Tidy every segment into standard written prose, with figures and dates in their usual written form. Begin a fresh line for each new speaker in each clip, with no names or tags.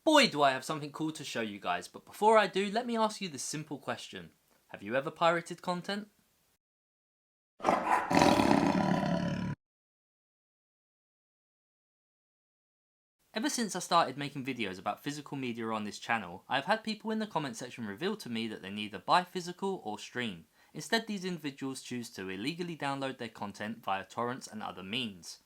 Boy, do I have something cool to show you guys, but before I do, let me ask you this simple question. Have you ever pirated content? Ever since I started making videos about physical media on this channel, I have had people in the comment section reveal to me that they neither buy physical or stream. Instead, these individuals choose to illegally download their content via torrents and other means.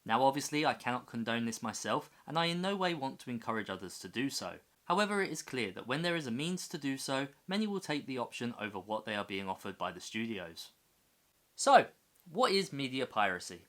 Now obviously I cannot condone this myself, and I in no way want to encourage others to do so. However, it is clear that when there is a means to do so, many will take the option over what they are being offered by the studios. So, what is media piracy?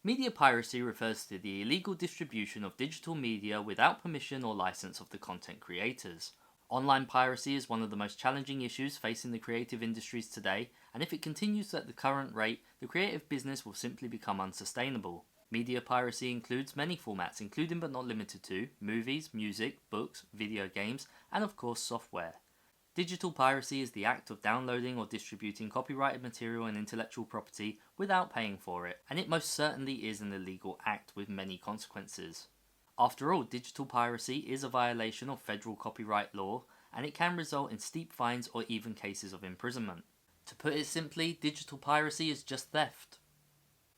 Media piracy refers to the illegal distribution of digital media without permission or license of the content creators. Online piracy is one of the most challenging issues facing the creative industries today, and if it continues at the current rate, the creative business will simply become unsustainable. Media piracy includes many formats, including but not limited to movies, music, books, video games, and of course software. Digital piracy is the act of downloading or distributing copyrighted material and intellectual property without paying for it, and it most certainly is an illegal act with many consequences. After all, digital piracy is a violation of federal copyright law, and it can result in steep fines or even cases of imprisonment. To put it simply, digital piracy is just theft.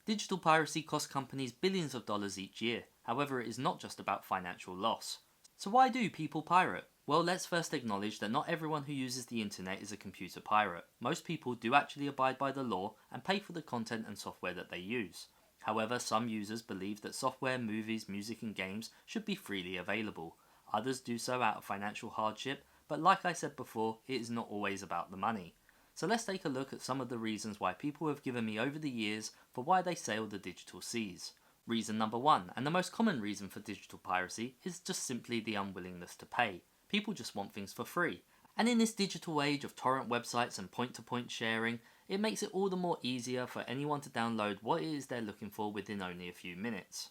Digital piracy costs companies billions of dollars each year, however it is not just about financial loss. So why do people pirate? Well, let's first acknowledge that not everyone who uses the internet is a computer pirate. Most people do actually abide by the law and pay for the content and software that they use. However, some users believe that software, movies, music and games should be freely available. Others do so out of financial hardship, but like I said before, it is not always about the money. So let's take a look at some of the reasons why people have given me over the years for why they sail the digital seas. Reason number one, and the most common reason for digital piracy, is just simply the unwillingness to pay. People just want things for free. And in this digital age of torrent websites and point-to-point sharing, it makes it all the more easier for anyone to download what it is they're looking for within only a few minutes.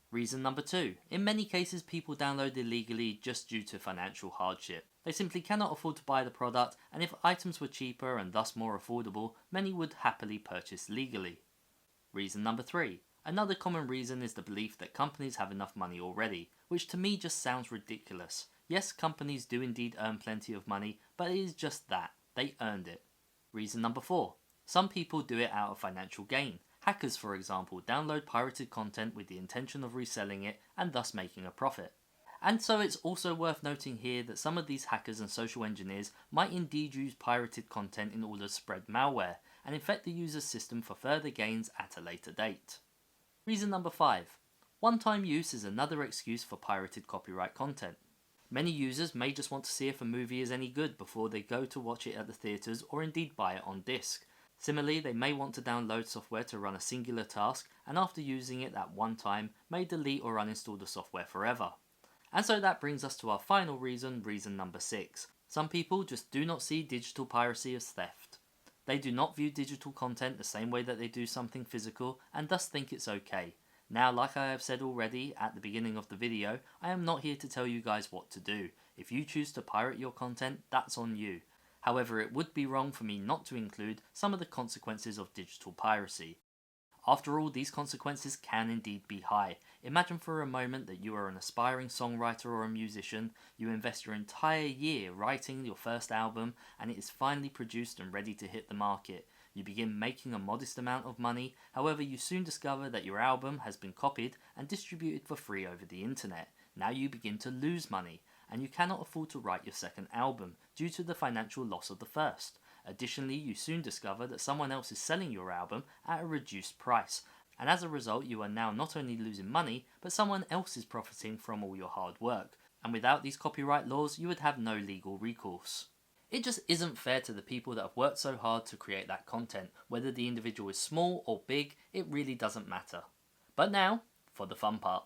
Reason number two, in many cases people download illegally just due to financial hardship. They simply cannot afford to buy the product, and if items were cheaper and thus more affordable, many would happily purchase legally. Reason number three, another common reason is the belief that companies have enough money already, which to me just sounds ridiculous. Yes, companies do indeed earn plenty of money, but it is just that, they earned it. Reason number four, some people do it out of financial gain. Hackers, for example, download pirated content with the intention of reselling it and thus making a profit. And so it's also worth noting here that some of these hackers and social engineers might indeed use pirated content in order to spread malware and infect the user's system for further gains at a later date. Reason number five, one-time use is another excuse for pirated copyright content. Many users may just want to see if a movie is any good before they go to watch it at the theatres or indeed buy it on disc. Similarly, they may want to download software to run a singular task, and after using it that one time, may delete or uninstall the software forever. And so that brings us to our final reason, reason number six. Some people just do not see digital piracy as theft. They do not view digital content the same way that they do something physical, and thus think it's okay. Now, like I have said already at the beginning of the video, I am not here to tell you guys what to do. If you choose to pirate your content, that's on you. However, it would be wrong for me not to include some of the consequences of digital piracy. After all, these consequences can indeed be high. Imagine for a moment that you are an aspiring songwriter or a musician, you invest your entire year writing your first album, and it is finally produced and ready to hit the market. You begin making a modest amount of money, however you soon discover that your album has been copied and distributed for free over the internet. Now you begin to lose money, and you cannot afford to write your second album due to the financial loss of the first. Additionally, you soon discover that someone else is selling your album at a reduced price, and as a result you are now not only losing money, but someone else is profiting from all your hard work, and without these copyright laws you would have no legal recourse. It just isn't fair to the people that have worked so hard to create that content. Whether the individual is small or big, it really doesn't matter. But now, for the fun part.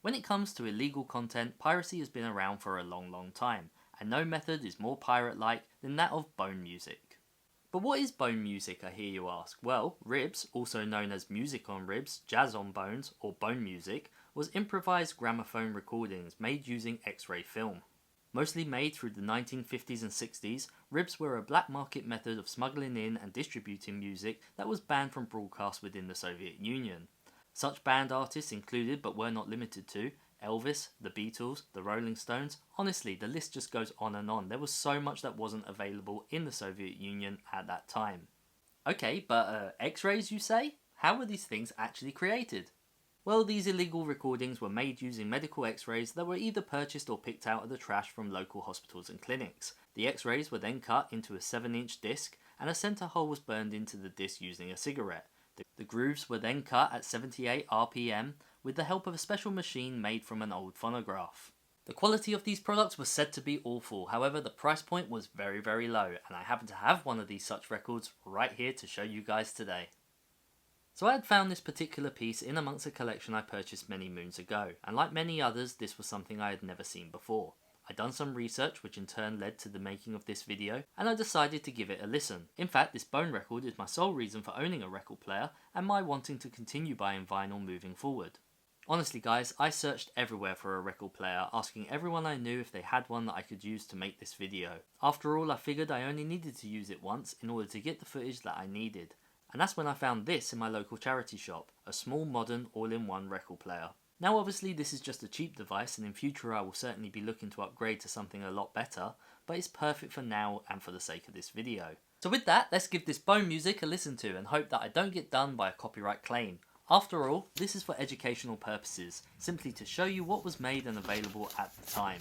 When it comes to illegal content, piracy has been around for a long time, and no method is more pirate-like than that of bone music. But what is bone music, I hear you ask? Well, ribs, also known as music on ribs, jazz on bones, or bone music, was improvised gramophone recordings made using X-ray film. Mostly made through the 1950s and 60s, ribs were a black market method of smuggling in and distributing music that was banned from broadcast within the Soviet Union. Such banned artists included, but were not limited to, Elvis, the Beatles, the Rolling Stones. Honestly, the list just goes on and on. There was so much that wasn't available in the Soviet Union at that time. Okay, but X-rays you say? How were these things actually created? Well, these illegal recordings were made using medical X-rays that were either purchased or picked out of the trash from local hospitals and clinics. The X-rays were then cut into a 7-inch disc, and a center hole was burned into the disc using a cigarette. The grooves were then cut at 78 RPM with the help of a special machine made from an old phonograph. The quality of these products was said to be awful, however the price point was very, very low, and I happen to have one of these such records right here to show you guys today. So I had found this particular piece in amongst a collection I purchased many moons ago, and like many others, this was something I had never seen before. I'd done some research which in turn led to the making of this video, and I decided to give it a listen. In fact, this bone record is my sole reason for owning a record player, and my wanting to continue buying vinyl moving forward. Honestly guys, I searched everywhere for a record player, asking everyone I knew if they had one that I could use to make this video. After all, I figured I only needed to use it once in order to get the footage that I needed. And that's when I found this in my local charity shop, a small modern all-in-one record player. Now obviously this is just a cheap device, and in future I will certainly be looking to upgrade to something a lot better, but it's perfect for now and for the sake of this video. So with that, let's give this bone music a listen to and hope that I don't get done by a copyright claim. After all, this is for educational purposes, simply to show you what was made and available at the time.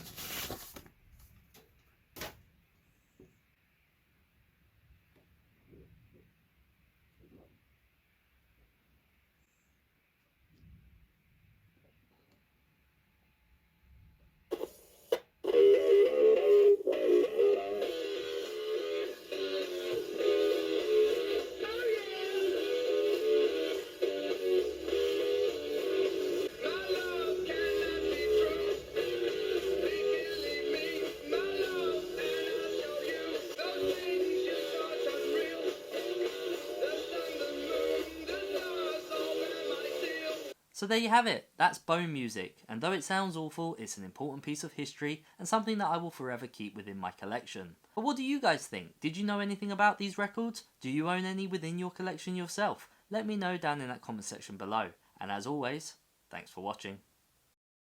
So there you have it, that's bone music, and though it sounds awful, it's an important piece of history and something that I will forever keep within my collection. But what do you guys think? Did you know anything about these records? Do you own any within your collection yourself? Let me know down in that comment section below, and as always, thanks for watching.